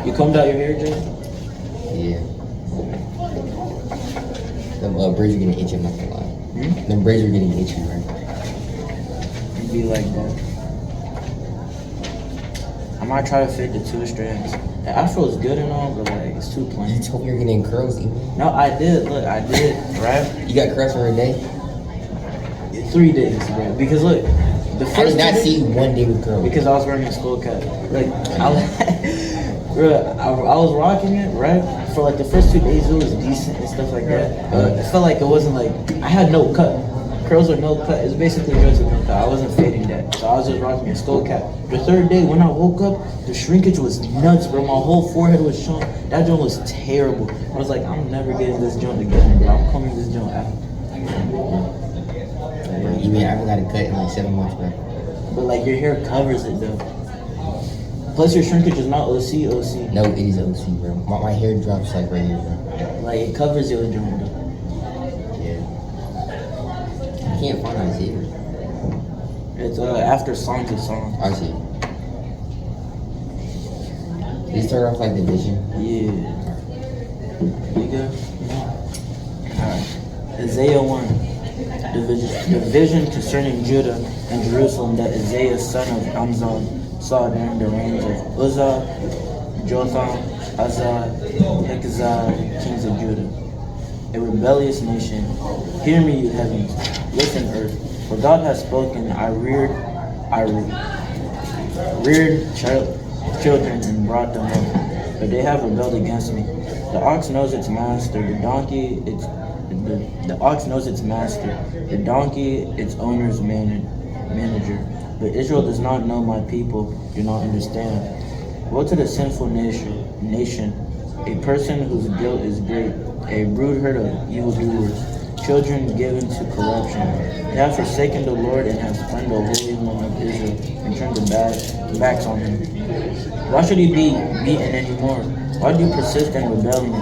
You combed out your hair, Jay? Yeah. Them braids are getting itchy, I'm not gonna lie. Them braids are getting itchy, right? It'd be like that. I might try to fit the 2 strands. The afro is good and all, but like it's too plain. You told me you're getting curls, even. No, I did. Look, I did. Right? You got curls for a day? 3 days, bro. Because look, the first I did not 2 see you one day with curls. Because I was wearing a skull cap. Like I was rocking it, right? For like the first 2 days, it was decent and stuff like that. It felt like it wasn't like I had no cut. Curls or no cut. It's basically dreads with no cut. I wasn't fading that, so I was just rocking a skull cap. The 3rd day, when I woke up, the shrinkage was nuts, bro. My whole forehead was showing. That joint was terrible. I was like, I'm never getting this joint again, bro. I'm combing this joint out. You mean I haven't got a cut in like 7 months, bro? But like your hair covers it though. Plus your shrinkage is not OC. No, it is OC, bro. My hair drops like right here, bro. Like it covers your joint though. Yeah. I can't find that here. It's after song to song. I see. They start off like division. Yeah. You good? Alright. Isaiah 1. The vision concerning Judah and Jerusalem that Isaiah son of Amzon saw during the reigns of Uzzah, Jotham, Azaz, Hezekiah, kings of Judah. A rebellious nation. Hear me, you heavens. Listen, earth. For God has spoken. I reared children and brought them up, but they have rebelled against me. The ox knows its master. The ox knows its master. The donkey its owner's manager. But Israel does not know, my people do not understand. Woe to the sinful nation, a person whose guilt is great, a brood herd of evildoers, children given to corruption. They have forsaken the Lord and have spurned the Holy One of Israel and turned their backs on him. Why should he be beaten anymore? Why do you persist in rebellion?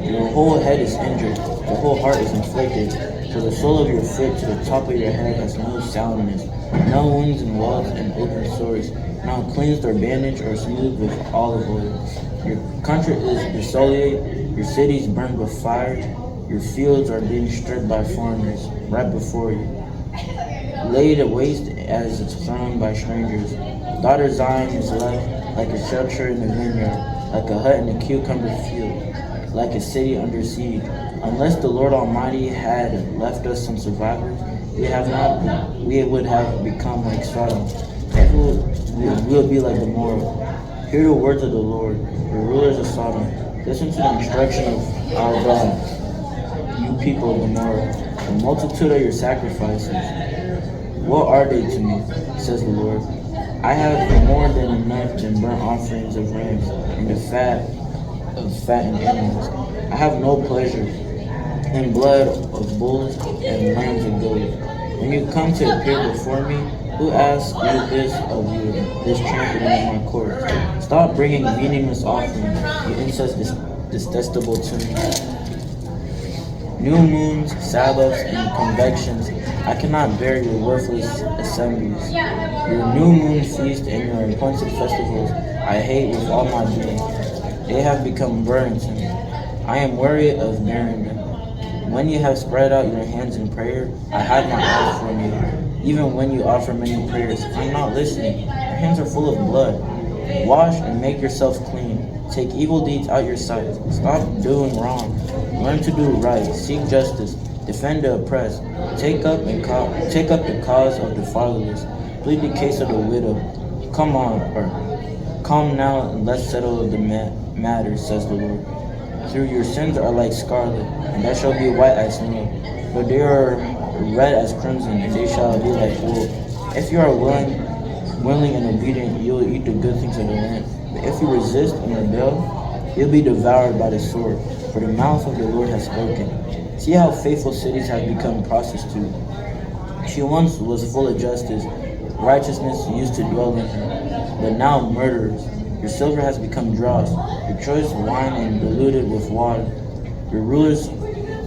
Your whole head is injured, your whole heart is inflicted. For the sole of your foot to the top of your head has no soundness, no wounds and welts and open sores, not cleansed or bandaged or smoothed with olive oil. Your country is desolate, your cities burned with fire, your fields are being stripped by foreigners right before you. Laid waste as it's thrown by strangers. Daughter Zion is left like a shelter in the vineyard, like a hut in a cucumber field, like a city under siege. Unless the Lord Almighty had left us some survivors, we would have become like Sodom. We will be like Gomorrah. Hear the words of the Lord, the rulers of Sodom. Listen to the instruction of our God, you people of Gomorrah. The multitude of your sacrifices, what are they to me, says the Lord? I have more than enough in burnt offerings of rams and the fat of fattened animals. I have no pleasure in blood of bulls and lambs and goats. When you come to appear before me, who asks you this of you, this champion of my court? Stop bringing meaningless offerings, you incense detestable to me. New moons, Sabbaths, and conventions, I cannot bear your worthless assemblies. Your new moon feast and your appointed festivals, I hate with all my being. They have become burdensome. I am weary of bearing them. When you have spread out your hands in prayer, I hide my eyes from you. Even when you offer many prayers, I'm not listening. Your hands are full of blood. Wash and make yourself clean. Take evil deeds out your sight. Stop doing wrong. Learn to do right. Seek justice. Defend the oppressed. Take up the cause of the fatherless. Plead the case of the widow. Come now and let's settle the matter, says the Lord. Through your sins are like scarlet, and that shall be white as snow. But they are red as crimson, and they shall be like wool. If you are willing and obedient, you will eat the good things of the land. But if you resist and rebel, you'll be devoured by the sword, for the mouth of the Lord has spoken. See how faithful cities have become prostitutes. She once was full of justice, righteousness used to dwell in her, but now murderers. Your silver has become dross, your choice wine and diluted with water. Your rulers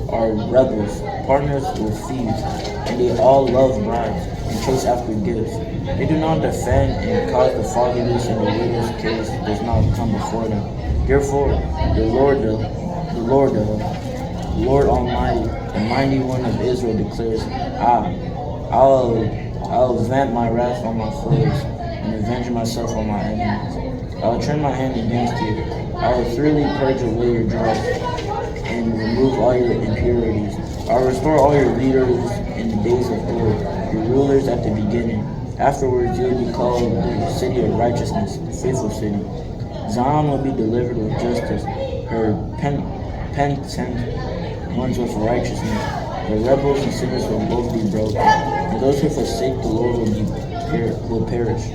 are rebels, partners with thieves, and they all love bribes and chase after gifts. They do not defend and cause the fatherless and the widow's case does not come before them. Therefore, the Lord Almighty, the mighty one of Israel declares, I'll vent my wrath on my foes and avenge myself on my enemies. I will turn my hand against you. I will thoroughly purge away your dross and remove all your impurities. I will restore all your leaders in the days of old, your rulers at the beginning. Afterwards, you will be called the city of righteousness, the faithful city. Zion will be delivered with justice, her penitent ones with righteousness. The rebels and sinners will both be broken, and those who forsake the Lord will perish.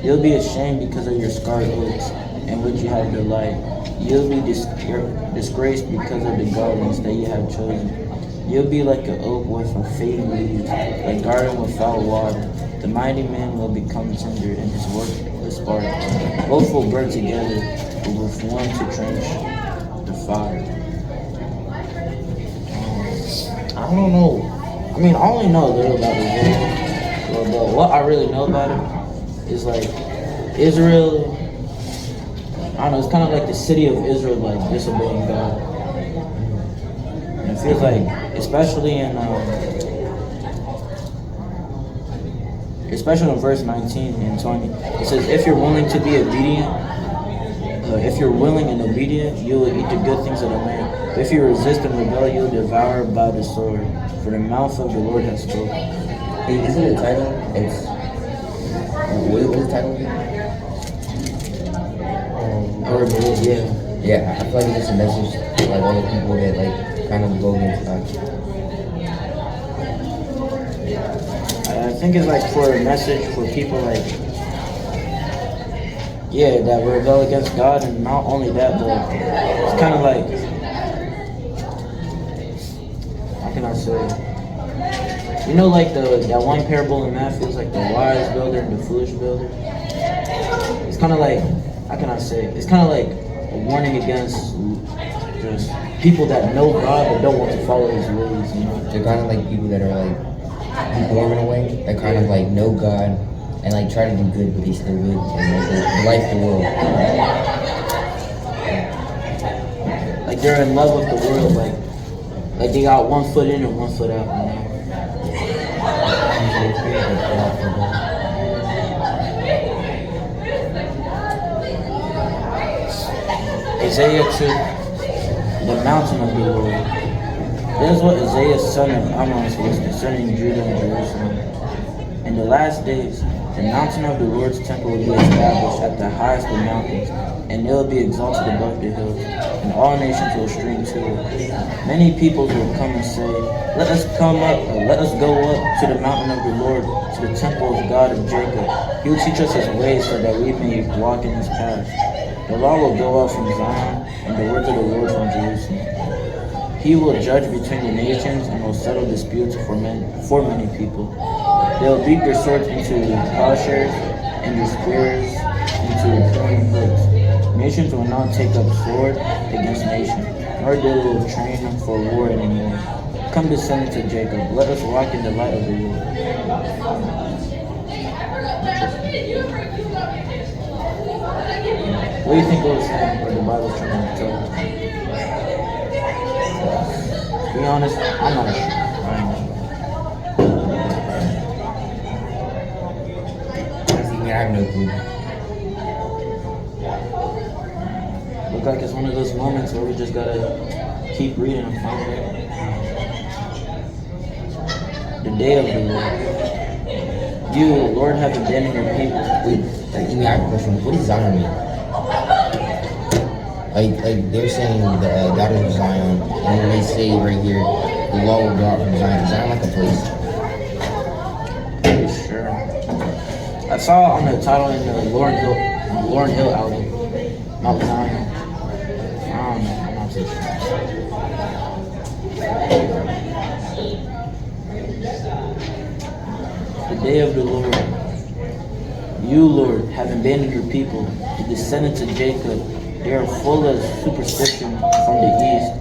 You'll be ashamed because of your scarred oaks, in which you have delight. You'll be disgraced because of the gardens that you have chosen. You'll be like an oak with a fading leaves, a garden without water. The mighty man will become tender, and his work will spark. Both will burn together, but with one to trench the fire. I don't know. I mean, I only know a little about Israel, but what I really know about it is like Israel. I don't know. It's kind of like the city of Israel, like disobeying God. And it feels like, especially in verse 19 and 20, it says, "If you're willing to be obedient, if you're willing and obedient, you will eat the good things of the land. But if you resist and rebel, you will devour by the sword. For the mouth of the Lord has spoken." Hey, isn't it the title? It's what is the title again? Yeah. Yeah, I feel like it's just a message to like all the people that like kind of go against God. I think it's like for a message for people like, yeah, that rebel against God, and not only that, but it's kind of like, how can I say? You know, like that one parable in Matthew is like the wise builder and the foolish builder. It's kind of like, how can I say? It's kind of like a warning against just people that know God but don't want to follow His ways. You know, They're kind of like people that are like born in a way that kind of like know God and like try to do good, but they still good and like they like the world. like they're in love with the world, like they got one foot in and one foot out. You know? Isaiah took the mountain of the Lord. That is what Isaiah, son of Amos, was concerning Judah and Jerusalem. In the last days, the mountain of the Lord's temple will be established at the highest of mountains, and it will be exalted above the hills, and all nations will stream to it. Many peoples will come and say, let us go up to the mountain of the Lord, to the temple of God of Jacob. He will teach us his ways so that we may walk in his paths. The law will go out from Zion, and the words of the Lord from Jerusalem. He will judge between the nations and will settle disputes for many people. They will beat their swords into plowshares and their spears into pruning hooks. Nations will not take up sword against nation, nor they will train for war anymore. Come, descendants of Jacob, let us walk in the light of the Lord. What do you think God was saying, or the Bible's trying to tell us? To be honest, I'm not sure. I have no clue. Look like it's one of those moments where we just gotta keep reading and find out. The day of the Lord. You, Lord, have abandoned your people. Wait, like, I have a question. What does Zion mean? Like they're saying the daughters of Zion, and when they say right here, the law will go out from Zion. Is Zion like a place? Pretty sure. I saw on the title in the Lauren Hill album, Mount Zion. I don't know. I'm not too sure. The day of the Lord. You, Lord, have abandoned your people, the descendants of Jacob. They are full of superstition from the east.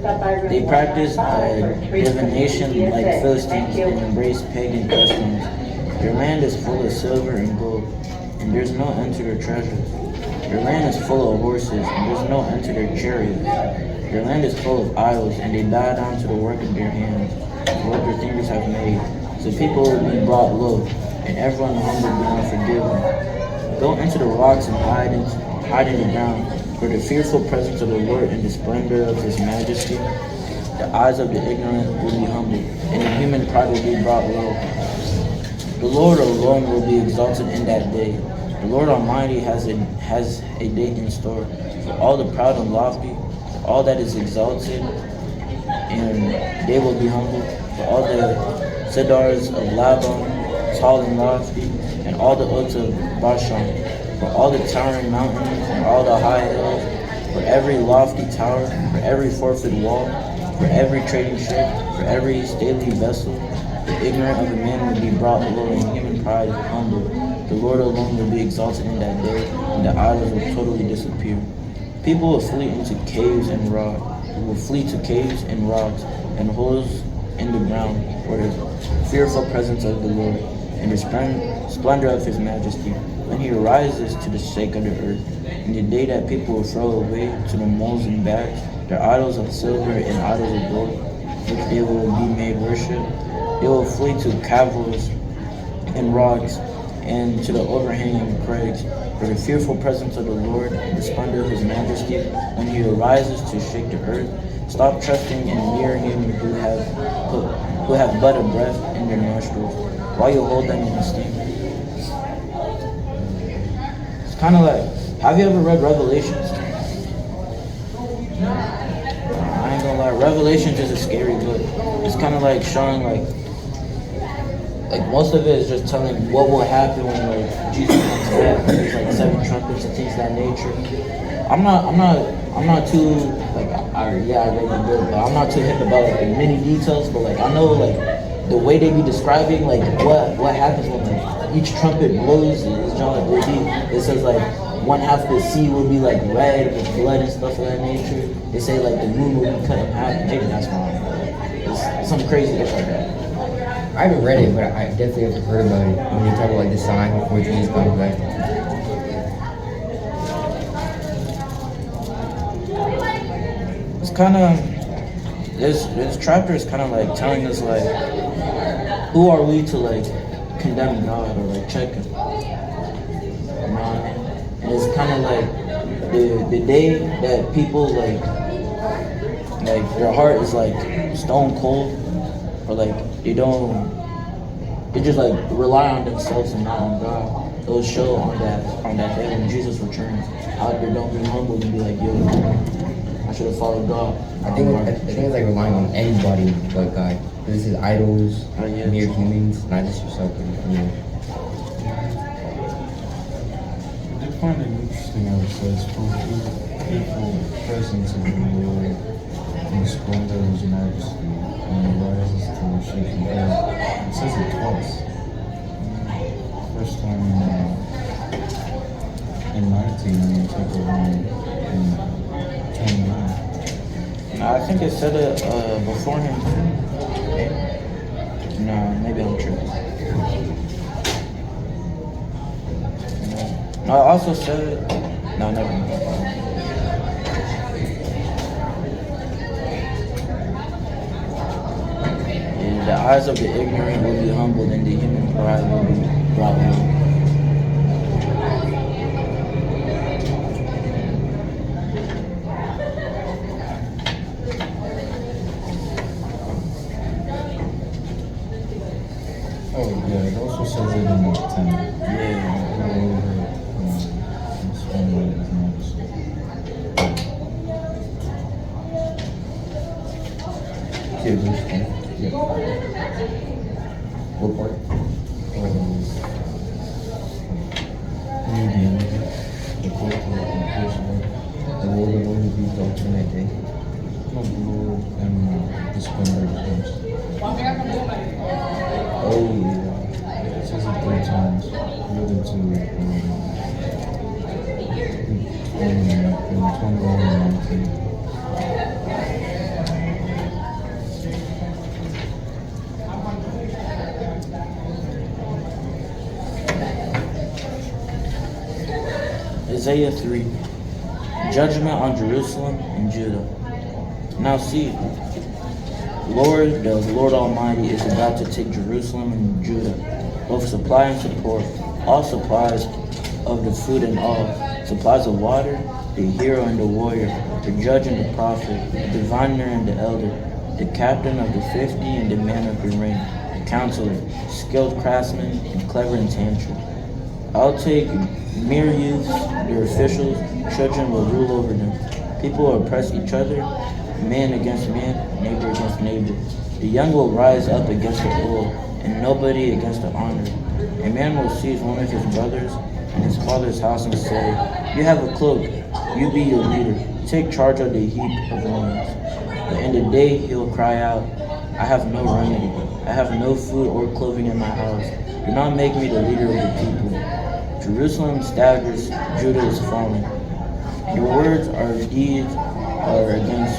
They practice divination like Philistines and embrace pagan customs. Your land is full of silver and gold, and there's no end to their treasures. Your land is full of horses, and there's no end to their chariots. Your land is full of idols, and they bow down to the work of their hands, what their fingers have made. So people will be brought low, and everyone humbled beyond forgiven. Go into the rocks and hide in the ground, for the fearful presence of the Lord and the splendor of his majesty. The eyes of the ignorant will be humbled, and the human pride will be brought low. The Lord alone will be exalted in that day. The Lord Almighty has a day in store for all the proud and lofty, for all that is exalted, and they will be humbled. For all the cedars of Lebanon, tall and lofty, and all the oaks of Bashan, for all the towering mountains and all the high hills, for every lofty tower, for every fortified wall, for every trading ship, for every stately vessel. The ignorant of a man will be brought low, and human pride humbled. The Lord alone will be exalted in that day, and the idols will totally disappear. People will flee into caves and rocks, will flee to caves and rocks, and holes in the ground, for the fearful presence of the Lord, and the splendor of his majesty, when he arises to the shake of the earth. In the day that people will throw away to the moles and bags their idols of silver and idols of gold, which they will be made worship. They will flee to caverns and rocks, and to the overhanging crags, for the fearful presence of the Lord and the splendor of his majesty, when he arises to shake the earth. Stop trusting in mere humans who have but a breath in their nostrils, while you hold them in esteem. It's kind of like, have you ever read Revelations? I ain't gonna lie, Revelations is a scary book. It's kind of like showing like most of it is just telling what will happen when like Jesus comes back. There's like 7 trumpets and things of that nature. I'm not too like I read the book, but I'm not too hip about like many details. But like I know like the way they be describing like what happens when like each trumpet blows is John like it says like one half of the sea will be like red with blood and stuff of that nature. They say like the moon will be cut in half. Maybe that's wrong. It's some crazy stuff like that. I haven't read it, but I definitely have heard about it when they talk about like the sign before Jesus comes back. It's kind of this chapter is kind of like telling us like who are we to like condemn God or like check him. You know what I mean? And it's kind of like the day that people like their heart is like stone cold, or like they just like rely on themselves and not on God. It'll show on that day when Jesus returns how they don't be humble and be like, yo, I should have followed God. I think it's like relying on anybody but God. This is idols, mere humans, not just yourself. You know. I did find it interesting how it says, for the fearful presence of the Lord and the splendor of his majesty, and he rises to the shaking earth. It says it twice. First time in 19, and then second one in 29. I think it said it before him. No, maybe I'm tripping. No, I also said no, never mind. And the eyes of the ignorant will be humbled, and the human pride will be brought low. Oh yeah, it also says it in 10. Yeah. Yeah, verse 10. Yeah. What part? Near the end of it, the fourth one. The Lord alone will be exalted in that day. Not the Lord and the splendor of his. Oh yeah. It says it 3 times. Related to in 21 and 19. Isaiah 3. Judgment on Jerusalem and Judah. Now see, the Lord Almighty is about to take Jerusalem and Judah, both supply and support, all supplies of the food and all, supplies of water, the hero and the warrior, the judge and the prophet, the diviner and the elder, the captain of the 50 and the man of the ring, the counselor, skilled craftsman, and clever enchanter. I'll take mere youths, their officials, children will rule over them. People will oppress each other, man against man, neighbor against neighbor. The young will rise up against the old, and nobody against the honored. A man will seize one of his brothers and his father's house and say, "You have a cloak, you be your leader. Take charge of the heap of ruins." But in the day he'll cry out, "I have no remedy. I have no food or clothing in my house. Do not make me the leader of the people." Jerusalem staggers, Judah is falling. Your words or deeds are against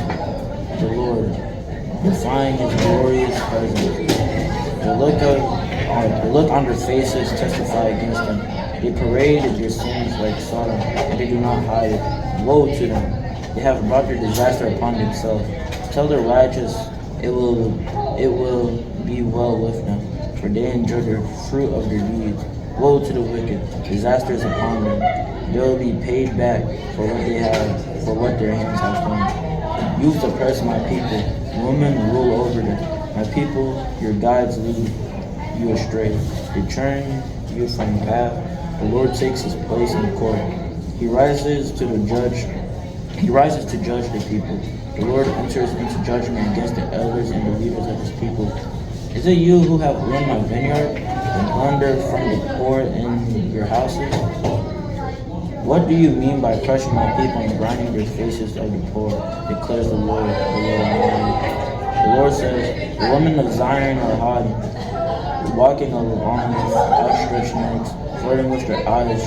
the Lord, defying his glorious presence. The look on their faces testify against them. They parade their sins like Sodom, and they do not hide it. Woe to them! They have brought their disaster upon themselves. Tell the righteous, it will be well with them, for they enjoy the fruit of their deeds. Woe to the wicked! Disaster is upon them. They will be paid back for what their hands have done. Youth oppress my people, women rule over them. My people, your guides lead you astray. They turn you from the path. The Lord takes his place in the court. He rises to judge the people. The Lord enters into judgment against the elders and the leaders of his people. Is it you who have ruined my vineyard and plundered from the poor in your houses? What do you mean by crushing my people and grinding the faces of the poor? Declares the Lord Almighty. The Lord says, "The women of Zion are haughty, walking along with outstretched necks, flirting with their eyes,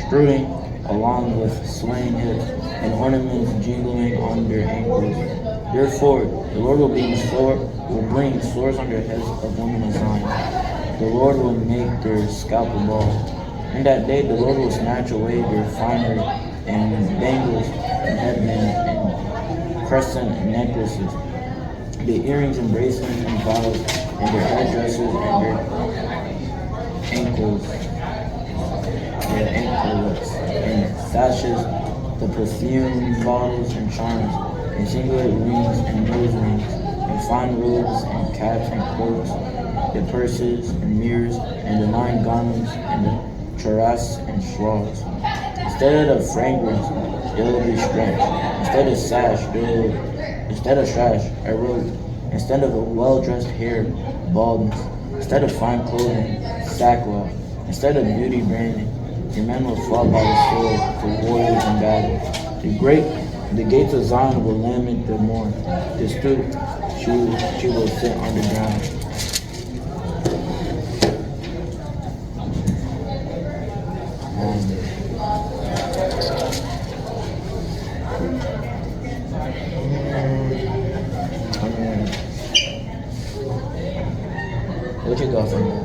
strutting along with swaying hips, and ornaments jingling on their ankles. Therefore, the Lord will bring swords on the heads of women of Zion. The Lord will make their scalp a ball. In that day, the Lord will snatch away their finery and bangles and headbands and crescent necklaces, the earrings and bracelets and bottles, and their headdresses and their anklets and sashes, the perfume bottles and charms, and singlet rings and nose rings, and fine robes and caps and cloaks, the purses and mirrors, and the 9 garments, and the cuirass and shawls. Instead of fragrance, there will be strength. Instead of sash, a robe. Instead of a well-dressed hair, baldness. Instead of fine clothing, sackcloth. Instead of beauty branding, your men will fall by the sword for warriors in battle. The gates of Zion will lament the mourn. The stoop, she will sit on the ground. What you got from there?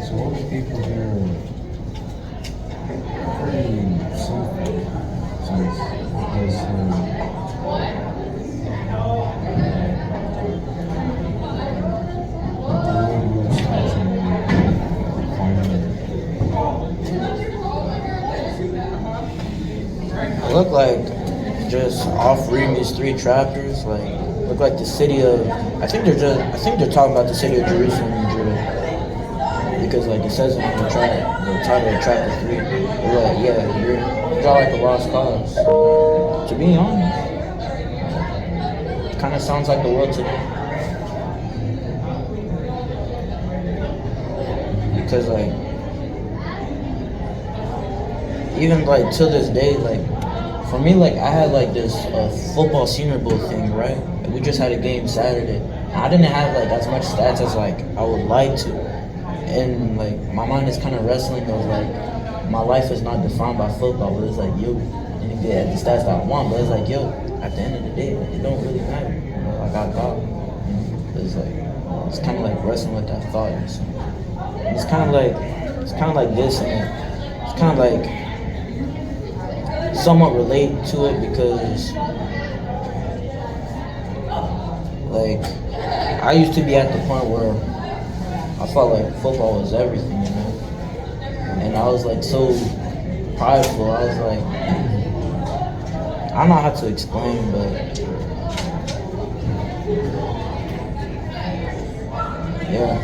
So all the people here are pretty simple, because Look like just off reading these 3 chapters, look like the city of. I think they're talking about the city of Jerusalem and Judah, because it says it on the title of chapter 3. They're like, yeah, you're like a lost cause. To be honest, it kind of sounds like the world today, because even like till this day, like for me, like I had like this football senior bowl thing, right? We just had a game Saturday. I didn't have like as much stats as like I would like to, and like my mind is kind of wrestling though. Like my life is not defined by football, but it's like yo, and you get the stats that I want, but it's like yo, at the end of the day, it don't really matter. You know, I got God. It's kind of like wrestling with that thought. So it's kind of like this, and it's kind of like somewhat relate to it because like I used to be at the point where I felt like football was everything, you know, and I was like so prideful. I was like, I don't know how to explain, but yeah.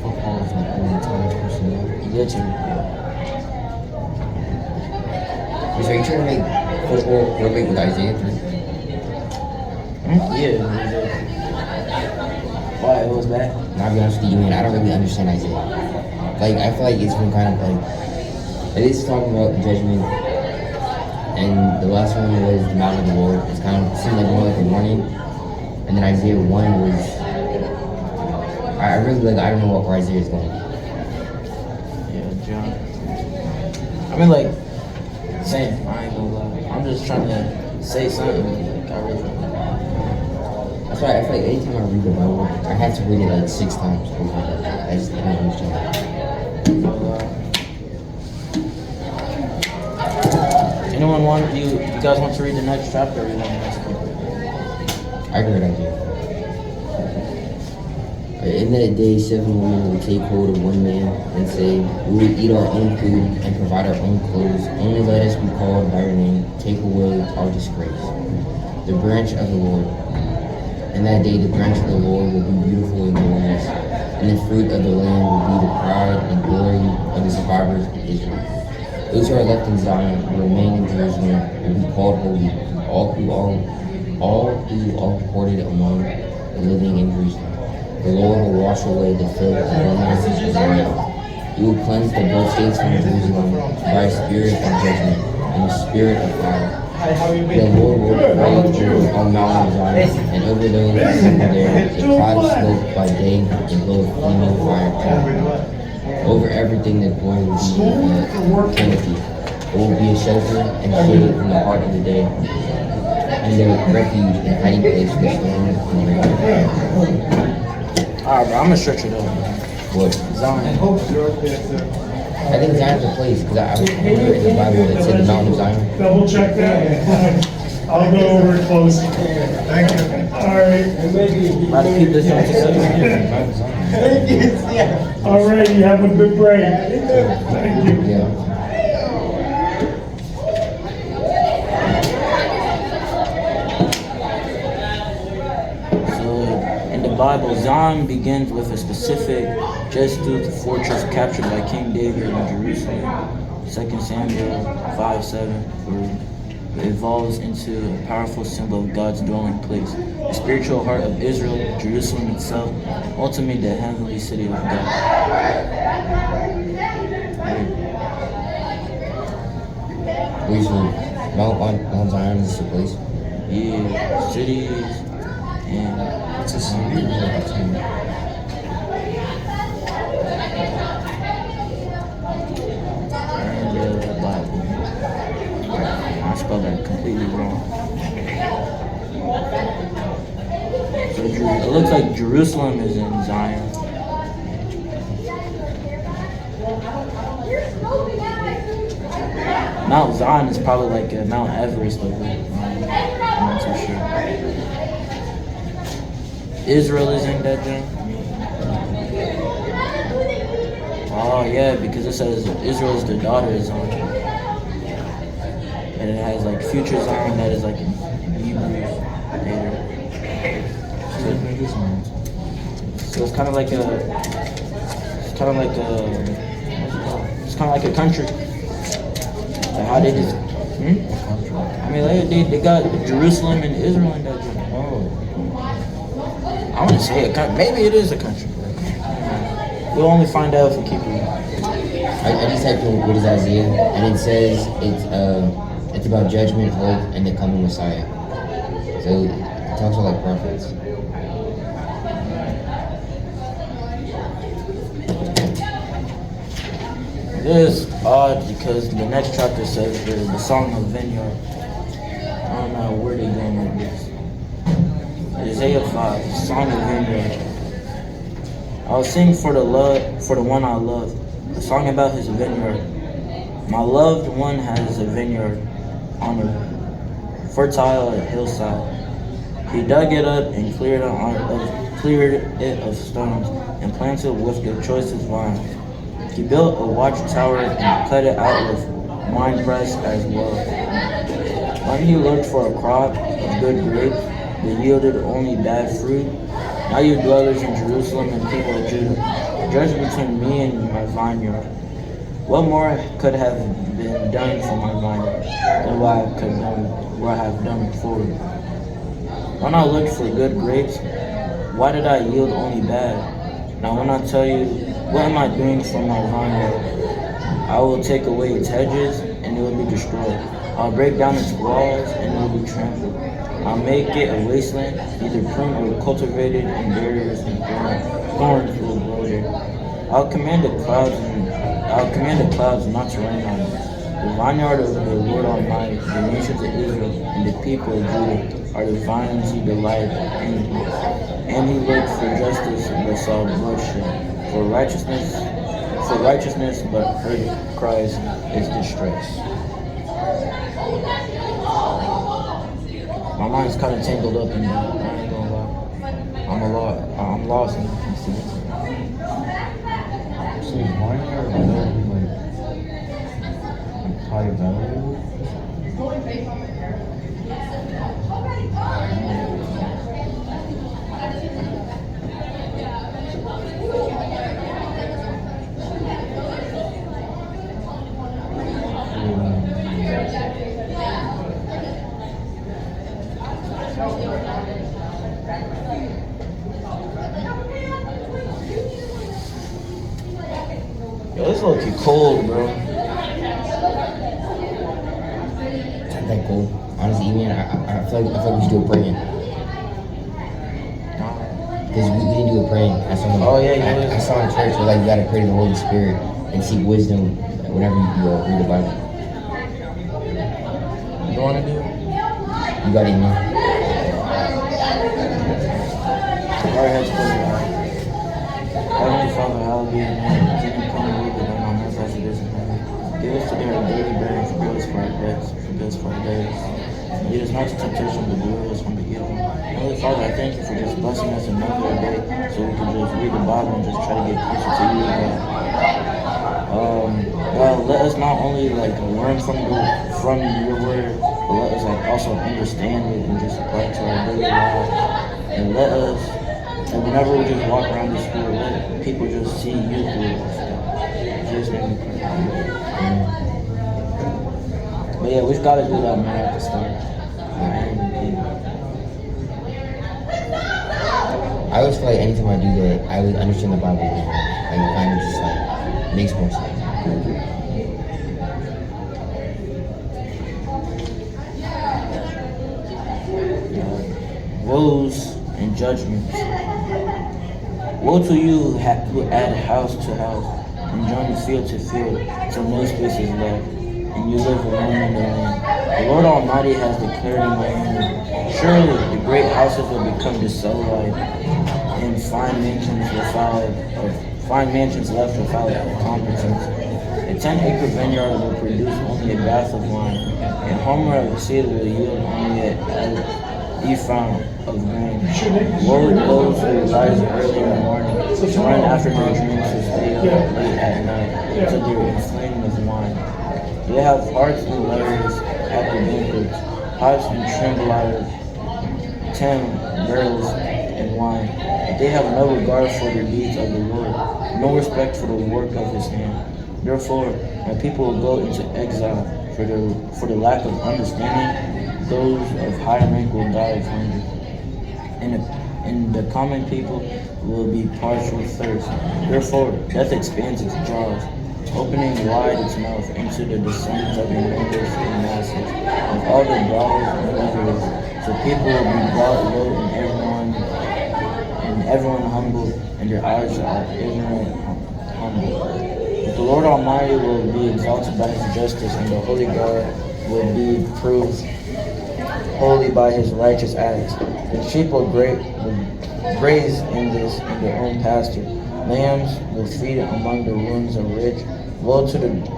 Football is like the entire personality. Literally. So you trying to make football relate with Isaiah 3? Yeah. Why it was bad? And I'll be honest with you, man, I don't really understand Isaiah. Like, I feel like it's been kind of like this is talking about judgment, and the last one was the Mount of the Lord. It's kind of seemed like more like a warning, and then Isaiah 1 was. I really like. I don't know where Isaiah is going. Yeah, John. I mean, like, same. I ain't gonna lie. I'm just trying to say something. Like, I really. That's why I feel like anytime I read the Bible, I have to read it like 6 times over. I just don't understand. Anyone want you guys want to read the next chapter or you want to skip? I read Isaiah. In that day, 7 women will take hold of one man and say, we will eat our own food and provide our own clothes. Only let us be called by your name. Take away our disgrace. The branch of the Lord. In that day, the branch of the Lord will be beautiful and glorious, and the fruit of the land will be the pride and glory of the survivors of Israel. Those who are left in Zion will remain in Jerusalem will be called holy, all who are reported among the living in Jerusalem. The Lord will wash away the filth of romance of Zion. He will cleanse the bloodstains from Jerusalem by a spirit of judgment and a spirit of fire. The Lord will reign on Mount Zion, and over those who are there, a cloud of smoke by day and blow of flaming fire cloud. Over everything that boy will be canopy. It will be a shelter and shade from the heart of the day, and their refuge and hiding place from the storm and rain. Alright, bro, I'm gonna stretch it up. What? Zion. I think Zion's a place, because I remember in the Bible it said the Mountain of Zion. Double check that. I'll go over it close. Thank you. All right. About to keep this on together. All right, you have a good break. Thank you. Yeah. Bible, Zion begins with a specific just through the fortress captured by King David in Jerusalem. 2 Samuel 5:7, where it evolves into a powerful symbol of God's dwelling place, the spiritual heart of Israel, Jerusalem itself, and ultimately the heavenly city of God. Mount Zion is a place. Yeah, cities and It's a city. Bible. I spelled that completely wrong. So it looks like Jerusalem is in Zion. Mount Zion is probably like Mount Everest over there. I'm not too sure. Israel is in that joint. Oh yeah, because it says Israel is the daughter of Zion, and it has like future Zion that is like in Hebrew later. So it's kind of like it's kind of like a country. Like how they just, I mean, they got Jerusalem and Israel in that joint. I want to say maybe it is a country. We'll only find out if we keep reading. I just typed in what is Isaiah, and it says it's about judgment, hope, and the coming Messiah. So it talks about like prophets. It is odd because the next chapter says the song of Vineyard. I don't know where they're going with this. Isaiah 5, Song of Vineyard. I'll sing for the one I love, a song about his vineyard. My loved one has a vineyard on a fertile hillside. He dug it up and cleared it of stones and planted with the choicest vines. He built a watchtower and cut it out with winepress as well. When he looked for a crop of good grapes that yielded only bad fruit, now you dwellers in Jerusalem and people of Judah, judge between me and my vineyard. What more could have been done for my vineyard than what I have done before? When I looked for good grapes, why did I yield only bad? Now when I tell you, what am I doing for my vineyard? I will take away its hedges, and it will be destroyed. I'll break down its walls, and it will be trampled. I'll make it a wasteland, neither pruned or cultivated, and barriers and thorns will grow there. I'll command the clouds not to rain on it. The vineyard of the Lord Almighty, the nations of Israel, and the people of Judah are the vines he delighted in. And he looked for justice, but saw bloodshed. For righteousness, but heard cries is distress. My mind's kind of tangled up in that. I ain't gonna lie. I'm lost in this. So vineyard really like high value? Yo, it's low-key cold, bro. It's not that cool. Honestly, man, I feel like we should do a praying. Because we didn't do a praying. I saw in church where like you gotta pray to the Holy Spirit and seek wisdom whenever you read the Bible. You wanna do it? You got it, man. Our heads closed. Heavenly Father, hallowed be your name. Kingdom come and rule the reign on earth as it is in heaven. Give us today our daily bread and forgive us for our debts. Forgive us for our days. Lead us not to temptation, but deliver us from the evil. Heavenly Father, I thank you for just blessing us another day so we can just read the Bible and just try to get closer to you, God. God, let us not only like learn from your word, but let us like also understand it and just apply it to our daily lives. And let us, and whenever we just walk around the school, let people just see you through us. Just make me pray. But yeah, we just gotta do that, man, at the start. I always feel like anytime I do that, I always understand the Bible more. Like it kind of just like makes more sense. Woes and judgments. Woe to you who add house to house and join field to field till no space is left, and you live alone in the land. The Lord Almighty has declared in my hand, surely the great houses will become desolate, and fine mansions left without competence. A 10-acre vineyard will produce only a bath of wine, and homer of cedar will yield only a ephah of grain. Woe to those who rise early in the morning, to run after their drinks, to stay up late at night, until they are inflamed with wine. They have hearts and layers at the banquets, pots and tremblayers, 10 barrels and wine. But they have no regard for the deeds of the Lord, no respect for the work of his hand. Therefore, my people will go into exile for the lack of understanding. Those of high rank will die of hunger, and the common people will be parched with thirst. Therefore, death expands its jaws, opening wide its mouth into the descendants of your neighbors and masters, of all the brothers and brothers. So people will be brought low and everyone humble, and their eyes are ignorant humble. But the Lord Almighty will be exalted by his justice, and the Holy God will be proved holy by his righteous acts. The sheep will graze in their own pasture. Lambs will feed among the ruins of rich. Woe to those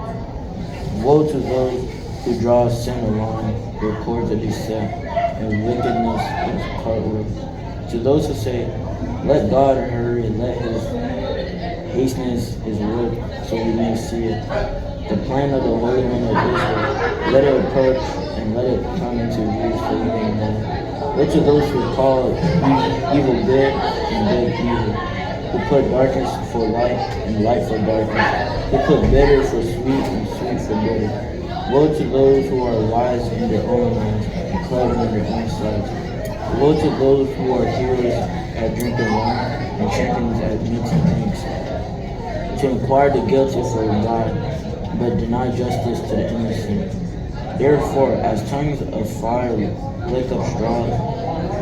who draw sin along their cords of descent, and wickedness is cartwheel. To those who say, let God hurry, let his hasten his work, so we may see it. The plan of the Holy One of Israel, let it approach and let it come into view, so we may know. Woe to those who call evil good and good evil, who put darkness for light and light for darkness, who put bitter for sweet and sweet for bitter. Woe to those who are wise in their own minds and clever in their own sights. Woe to those who are heroes at drinking wine and champions at mixing drinks, to inquire the guilty for God, but deny justice to the innocent. Therefore, as tongues of fire lick up straws,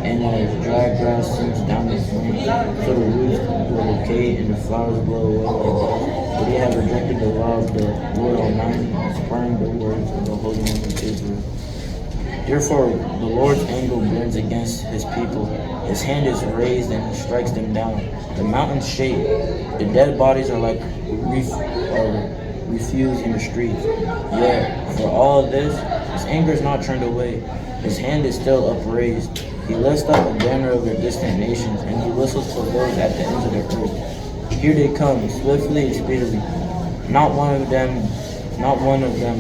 and as dry grass sinks down the flame, so the roots will decay and the flowers blow away like dust. For they have rejected the law of the Lord Almighty, and spurned the words of the Holy One of Israel. Therefore, the Lord's anger burns against his people. His hand is raised and he strikes them down. The mountains shake. The dead bodies are like refuse in the streets. Yet, for all this, his anger is not turned away. His hand is still upraised. He lifts up a banner over distant nations, and he whistles for those at the ends of the earth. Here they come, swiftly and speedily. Not one of them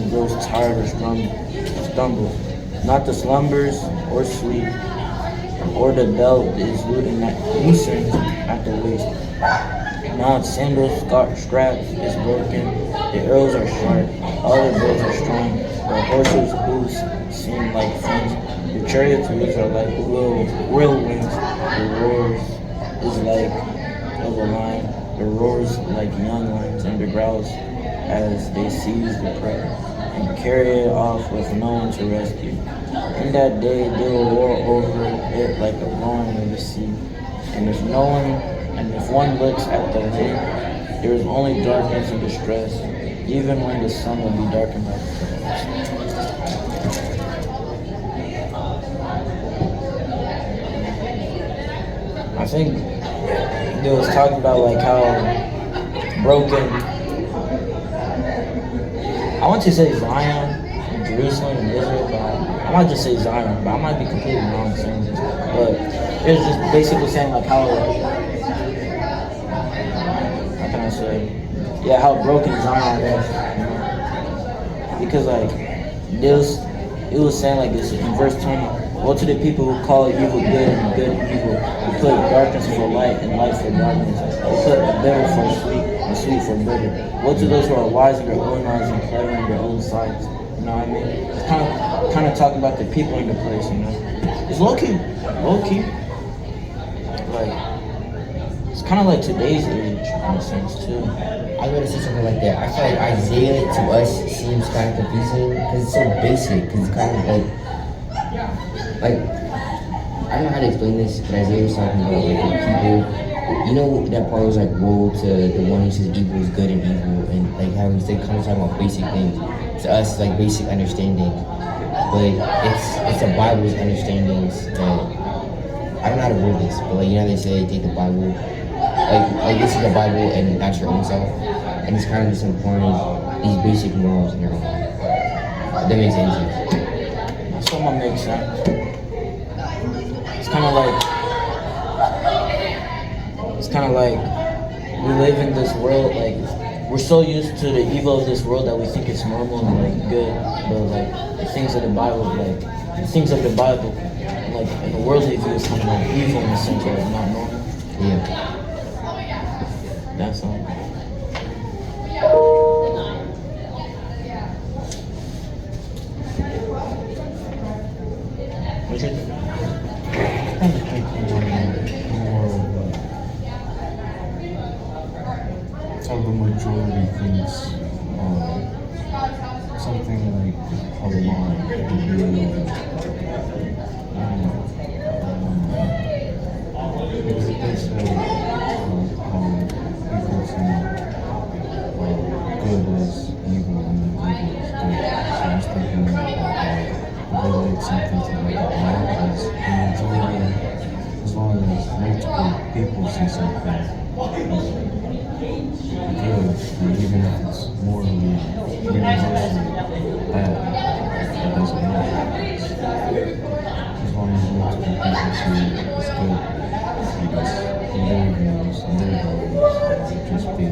grows tired or stumbles. Not the slumbers or sleep, or the belt is loosened at the waist. Not sandals straps is broken. The arrows are sharp. All the bows are strong. The horses' hooves seem like fins. The chariots' wheels are like whirlwinds. The roars is like of a lion. The roars like young lions, and the growls as they seize the prey and carry it off with no one to rescue. In that day they will roar over it like a roaring of the sea. And if one looks at the lake, there is only darkness and distress, even when the sun will be darkened by the clouds. I think they was talking about like how broken. I want to say Zion and Jerusalem and Israel, but I might just say Zion, but I might be completely wrong saying this. But it was just basically saying like how can I say? Yeah, how broken Zion is, you know? Because like it was saying like this in verse 20. Woe to the people who call evil good and good evil, who put darkness for light and light for darkness, who put bitter for sweet and sweet for bitter. Woe to those who are wise in their own eyes and clever in their own sights. You know what I mean? It's kind of talking about the people in the place, you know. It's low key, like it's kind of like today's age in a sense too. I was gonna say something like that. I feel like Isaiah to us seems kind of confusing because it's so basic. Because it's kind of like I don't know how to explain this, but Isaiah was talking about like the people. You know that part was like woe to the one who says evil is good and evil, and like how he's like kind of talking about basic things. To us, it's like basic understanding, but it's the Bible's understandings that I don't know how to word this, but like you know they say take the Bible, like this is the Bible and not your own self, and it's kind of just imploring these basic morals in your own life. That makes any sense. Someone makes sense. It's kind of like we live in this world, like we're so used to the evil of this world that we think it's normal and like good, but like the things of the Bible, like in the worldly view is kind of like evil in the sense of like not normal. Yeah. That's all. What you think? I think more of how the majority thinks something like a lot would be, I don't know, because they say people say good is evil and evil is good. So I was thinking relate something to like a blog, because the majority, as long as multiple people see something as good, and even if it's morally universally bad, it doesn't matter. As long as multiple people see it as good, I guess in their views, in their values, it would just be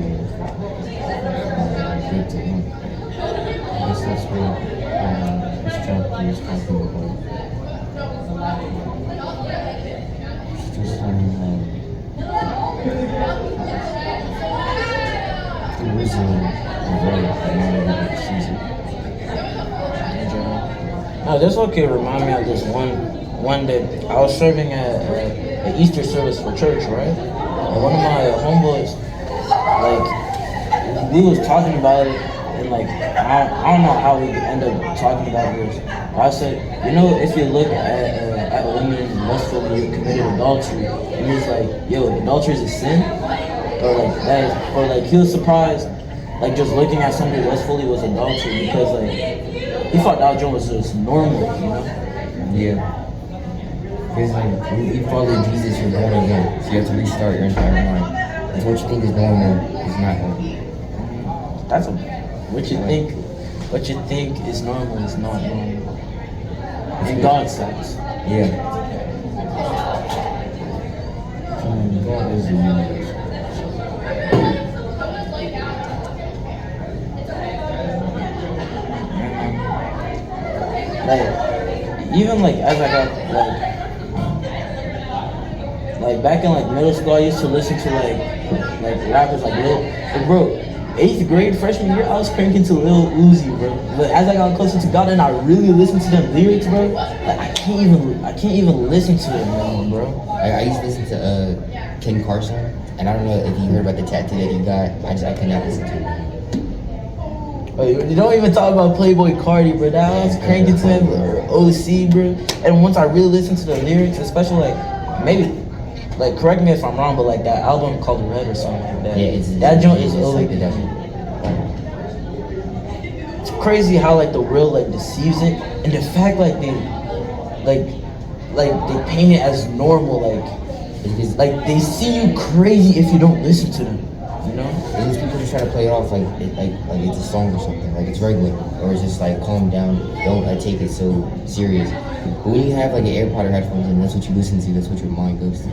good to them. I guess that's what this chapter is talking about. It's just saying there is a right, but not everybody sees it. No, this okay remind me of this one day I was serving at an Easter service for church, right? And one of my homeboys, like, we was talking about it, and like, I don't know how we ended up talking about this. I said, if you look at a woman lustfully, you committed adultery, and he's like, yo, adultery is a sin? Or like that, or like he was surprised, like just looking at somebody lustfully was adultery, because like he thought that joint was just normal, Yeah. Because like when you follow Jesus, you're born again. So you have to restart your entire mind. Because what you think is normal is not normal. That's what you think is normal is not normal. In God's sight. Yeah. God is the universe. Like, even like as I got like back in like middle school, I used to listen to like rappers like bro, 8th grade freshman year, I was cranking to Lil Uzi, bro. But as I got closer to God and I really listened to them lyrics, bro, like I can't even listen to it anymore, bro. I used to listen to Ken Carson, and I don't know if you heard about the tattoo that he got. I could not listen to it. Oh, you don't even talk about Playboy Cardi, bro. That I was cranking to him, or OC, bro. And once I really listened to the lyrics, especially like maybe, like correct me if I'm wrong, but like that album called Red or something like that. Yeah, that joint is like the It's crazy how like the world like deceives it, and the fact like they paint it as normal, like they see you crazy if you don't listen to them. And these people just try to play it off like it's a song or something, like it's regular, or it's just like calm down, don't take it so serious. But when you have like an AirPod or headphones and that's what you listen to, that's what your mind goes to.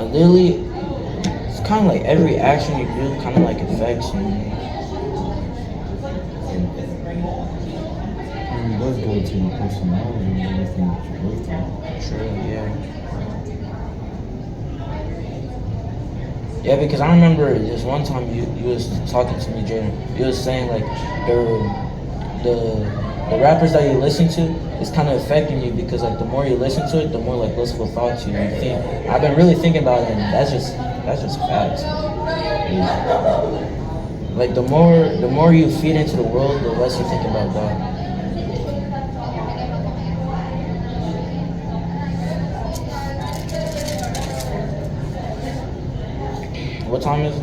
Literally, it's kind of like every action you do kind of like affects you. It does go to your personality and everything that you go through. True, yeah. Yeah, because I remember this one time you was talking to me, Jayden. You was saying like the rappers that you listen to is kind of affecting you, because like the more you listen to it, the more like lustful thoughts you think. I've been really thinking about it, and that's just facts. Like the more you feed into the world, the less you think about God. What time is it?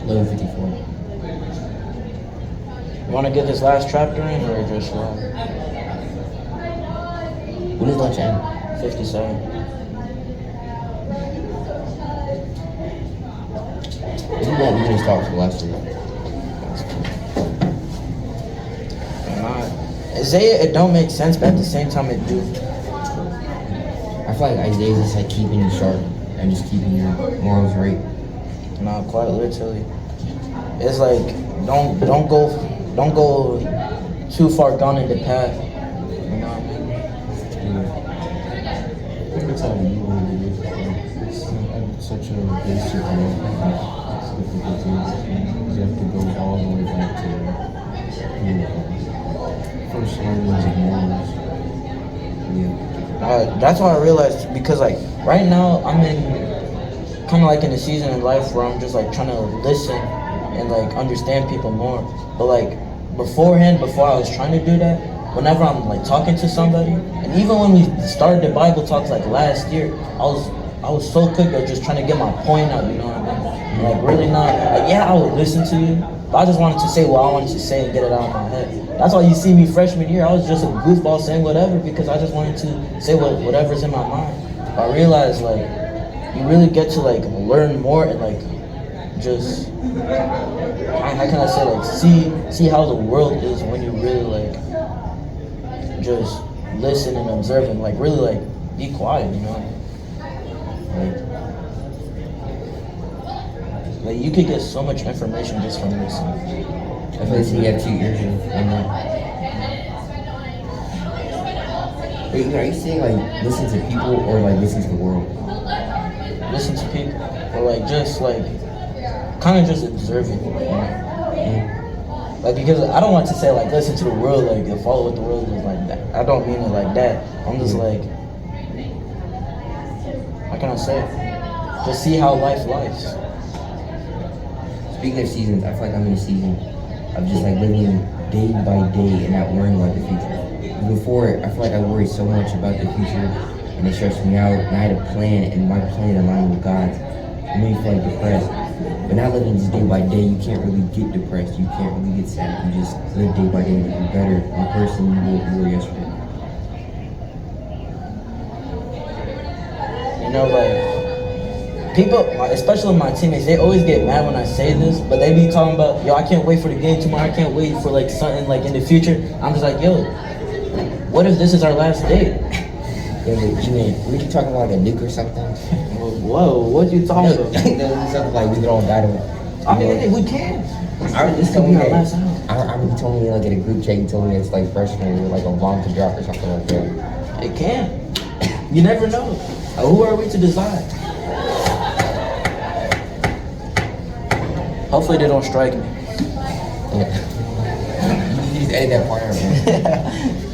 11:54. You want to get this last chapter in, or just When does lunch end? 57? If you want, we can just talk for the last 3. Isaiah, it don't make sense, but at the same time it do. I feel like Isaiah's just like keeping you sharp and just keeping your morals right. No, quite literally. It's like don't go too far down in the path. You know what I mean? I think that's how you really live. Like, it's such a basic level. It's difficult to understand. You have to go all the way back to your first learnings of morals. Yeah. That's what I realized, because like right now I'm in kind of like in a season in life where I'm just like trying to listen and like understand people more. But like beforehand, before I was trying to do that, whenever I'm like talking to somebody, and even when we started the Bible talks like last year, I was so quick at just trying to get my point out, you know what I mean? Like really not like yeah, I would listen to you, but I just wanted to say what I wanted to say and get it out of my head. That's why you see me freshman year, I was just a goofball saying whatever because I just wanted to say whatever's in my mind. But I realized like you really get to like learn more and like just how can I say like see how the world is when you really like just listen and observe and like really like be quiet, you know? Like you could get so much information just from listening. I feel like you have 2 ears in one mouth. Wait, are you saying like listen to people or like listen to the world? Listen to people, or like just like kind of just observing, you know? Like because I don't want to say like listen to the world, like follow what the world is like that. I don't mean it like that. I'm just like, how can I say it? Just see how life lives. Speaking of seasons, I feel like I'm in a season of just like living day by day and not worrying about the future. Before, I feel like I worried so much about the future and it stressed me out, and I had a plan and my plan aligned with God's. It made me feel like depressed. But now living just day by day, you can't really get depressed, you can't really get sad, you just live day by day to be better the person you were yesterday. You know, like people, especially my teammates, they always get mad when I say this, but they be talking about, yo, I can't wait for the game tomorrow, I can't wait for like something like in the future. I'm just like, yo, what if this is our last day? Yeah, but you mean, we keep talking about like a nuke or something? Whoa, what you talking about? No, something like we could all die to it. I mean, we can. This could be our last hour. I remember you told me like in a group chat, you told me it's like freshman or like a bomb to drop or something like that. It can. You never know. Who are we to decide? Hopefully they don't strike me. Yeah. You just edit that part out, man.